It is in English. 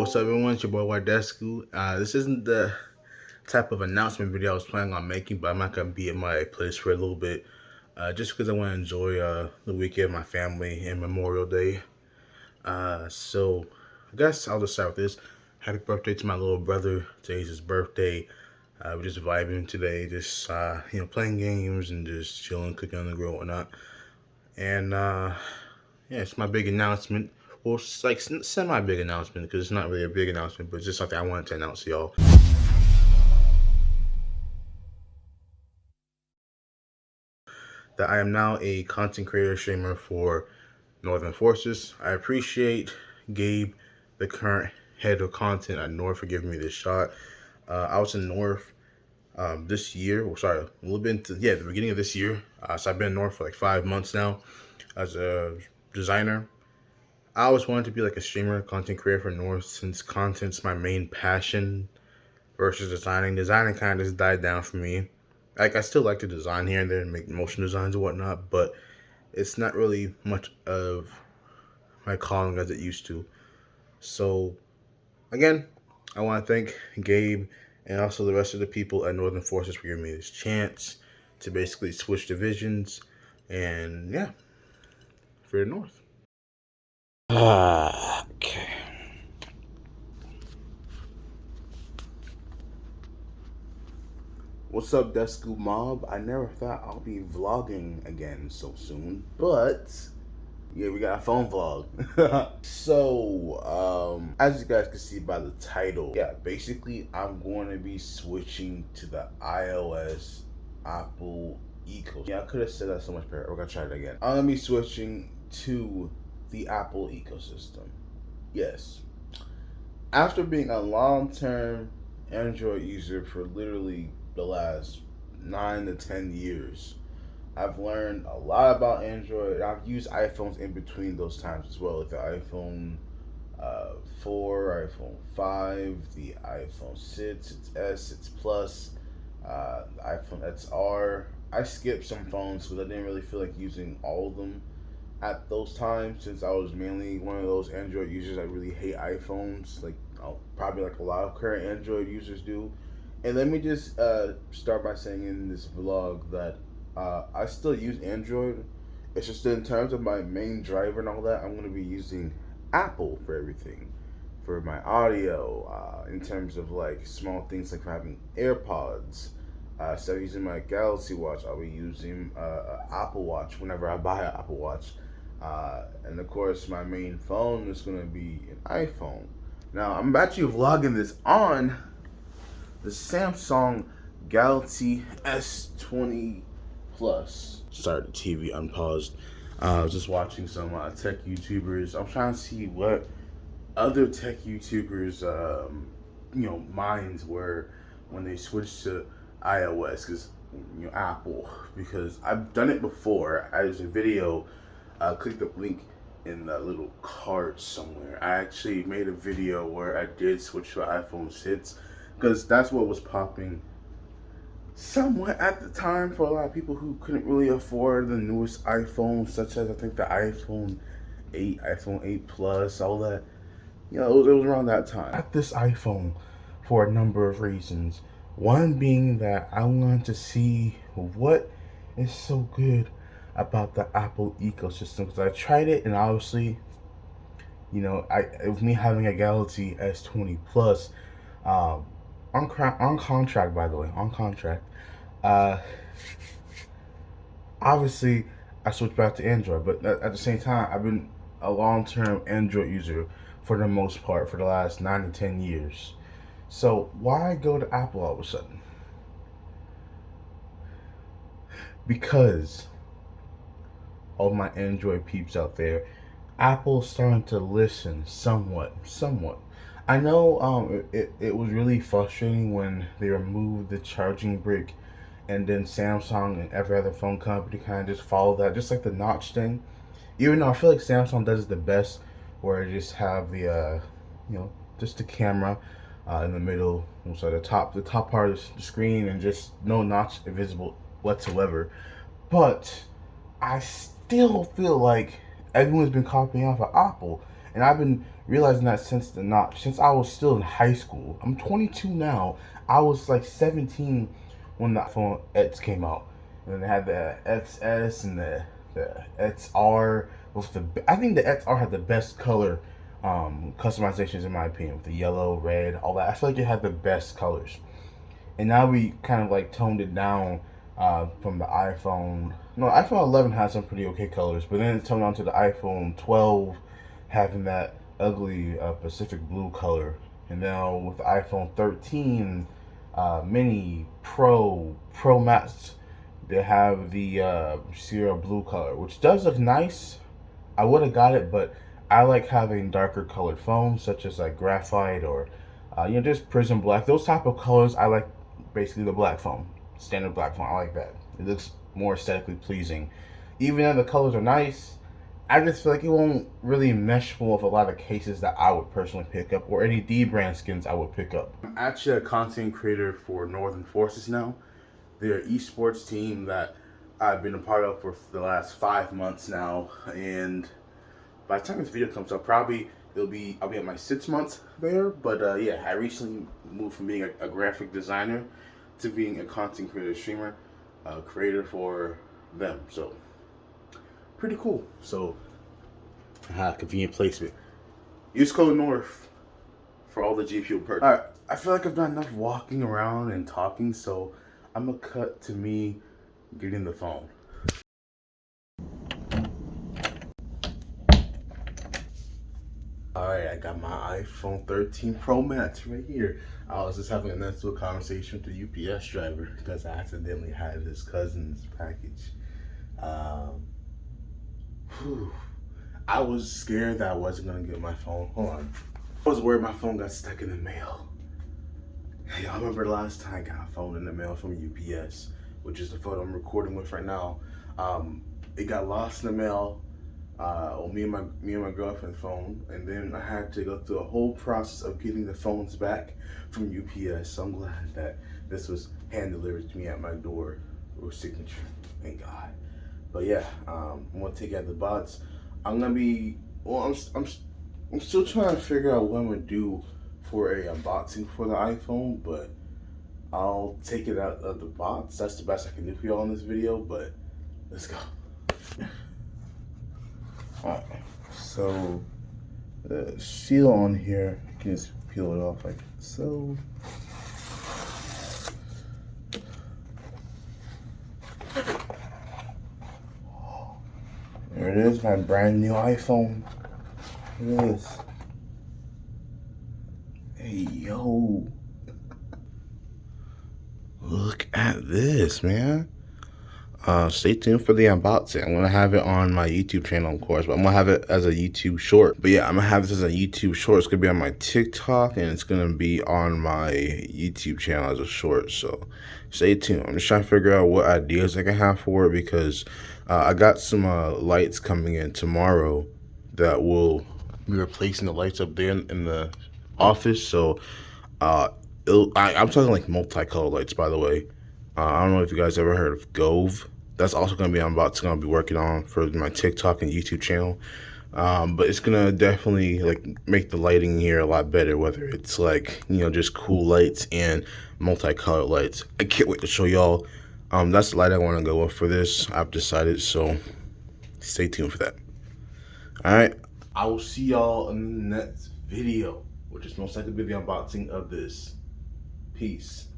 What's up, everyone? It's your boy WhiteDesku. This isn't the type of announcement video I was planning on making, but I'm not gonna be at my place for a little bit, just because I want to enjoy the weekend with my family and Memorial Day. So I guess I'll just start with this. Happy birthday to my little brother. Today's his birthday. We're just vibing today, just playing games and just chilling, cooking on the grill and whatnot. And yeah, it's my big announcement. Well, it's like semi-big announcement because it's not really a big announcement, but it's just something I wanted to announce to y'all. That I am now a content creator streamer for Northern Forces. I appreciate Gabe, the current head of content at North, for giving me this shot. I was in North this year, a little bit into, the beginning of this year. So I've been in North for like 5 months now as a designer. I always wanted to be like a streamer, content creator for North, since content's my main passion versus designing. Designing kind of just died down for me. Like, I still like to design here and there and make motion designs and whatnot, but it's not really much of my calling as it used to. So, again, I want to thank Gabe and also the rest of the people at Northern Forces for giving me this chance to basically switch divisions and, yeah, for the North. Okay. What's up, Desku Mob? I never thought I'll be vlogging again so soon, but yeah, we got a phone vlog. So, as you guys can see by the title, yeah, basically I'm going to be switching to the iOS Apple ecosystem. Yeah, I could have said that so much better. We're gonna try it again. I'm gonna be switching to the Apple ecosystem. Yes. After being a long-term Android user for literally the last 9 to 10 years, I've learned a lot about Android. I've used iPhones in between those times as well, like the iPhone 4, iPhone 5, the iPhone 6, its S, its Plus, the iPhone XR. I skipped some phones because I didn't really feel like using all of them at those times, since I was mainly one of those Android users. I really hate iPhones, like probably like a lot of current Android users do. And let me just start by saying in this vlog that I still use Android. It's just in terms of my main driver and all that, I'm going to be using Apple for everything. For my audio, in terms of like small things like having AirPods. Instead of using my Galaxy Watch, I'll be using Apple Watch whenever I buy an Apple Watch. And of course, my main phone is going to be an iPhone. Now, I'm actually vlogging this on the Samsung Galaxy S20 Plus. Sorry, the TV unpaused. I was just watching some tech YouTubers. I'm trying to see what other tech YouTubers, minds were when they switched to iOS, because Apple. Because I've done it before. There's a video. Click the link in the little card somewhere. I actually made a video where I did switch to iPhone 6 because that's what was popping somewhat at the time for a lot of people who couldn't really afford the newest iPhones, such as I think the iPhone 8, iPhone 8 Plus, all that. It was around that time. I got this iPhone for a number of reasons. One being that I wanted to see what is so good about the Apple ecosystem, because I tried it, and obviously, with me having a Galaxy S20 Plus, on contract, by the way, on contract, obviously I switched back to Android, but at the same time, I've been a long-term Android user for the most part for the last 9 to 10 years. So why go to Apple all of a sudden? Because all my Android peeps out there, Apple's starting to listen somewhat. I know it was really frustrating when they removed the charging brick, and then Samsung and every other phone company kind of just followed that, just like the notch thing. Even though I feel like Samsung does it the best, where they just have the just the camera in the middle, so the top part of the screen, and just no notch visible whatsoever. But I still feel like everyone's been copying off of Apple, And I've been realizing that since I was still in high school. I'm 22 now. I was like 17 when the iPhone X came out, and then they had the XS and the XR. I think the XR had the best color customizations in my opinion, with the yellow, red, all that. I feel like it had the best colors. And now we kind of like toned it down from the iPhone. No, iPhone 11 has some pretty okay colors, but then it's toned down to the iPhone 12 having that ugly Pacific blue color, and now with the iPhone 13 Mini, Pro Max, they have the Sierra blue color, which does look nice. I would have got it, but I like having darker colored phones, such as like graphite or just prism black. Those type of colors I like. Basically, the black phone, standard black phone. I like that. It looks more aesthetically pleasing. Even though the colors are nice, I just feel like it won't really mesh well with a lot of cases that I would personally pick up, or any D brand skins I would pick up. I'm actually a content creator for Northern Forces now. They're an esports team that I've been a part of for the last 5 months now, and by the time this video comes up, probably I'll be at my 6 months there. But yeah, I recently moved from being a graphic designer to being a content creator, streamer, creator for them. So pretty cool. So convenient placement. Use code NORTH for all the GPU perks. All right, I feel like I've done enough walking around and talking, so I'm gonna cut to me getting the phone. Alright, I got my iPhone 13 Pro Max right here. I was just having a nice little conversation with the UPS driver because I accidentally had his cousin's package. I was scared that I wasn't gonna get my phone. Hold on. I was worried my phone got stuck in the mail. Hey, I remember the last time I got a phone in the mail from UPS, which is the phone I'm recording with right now. It got lost in the mail. Me and my girlfriend's phone, and then I had to go through a whole process of getting the phones back from UPS. So I'm glad that this was hand delivered to me at my door with signature. Thank God. But yeah, I'm gonna take it out the box. I'm still trying to figure out what I'm gonna do for a unboxing for the iPhone, but I'll take it out of the box. That's the best I can do for y'all in this video. But let's go. Alright, so the seal on here, you can just peel it off like so. There it is, my brand new iPhone. Look at this. Hey, yo. Look at this, man. Stay tuned for the unboxing. I'm gonna have it on my YouTube channel, of course, but I'm gonna have it as a YouTube short. But yeah, I'm gonna have this as a YouTube short. It's gonna be on my TikTok, and it's gonna be on my YouTube channel as a short. So stay tuned. I'm just trying to figure out what ideas I can have for it, because I got some lights coming in tomorrow that will be replacing the lights up there in the office. So I'm talking like multicolor lights, by the way. I don't know if you guys ever heard of Gove. That's also going to be going to be working on for my TikTok and YouTube channel. But it's going to definitely like make the lighting here a lot better, whether it's like, just cool lights and multicolored lights. I can't wait to show y'all. That's the light I want to go with for this. I've decided, so stay tuned for that. All right, I will see y'all in the next video, which is most likely be the unboxing of this. Peace.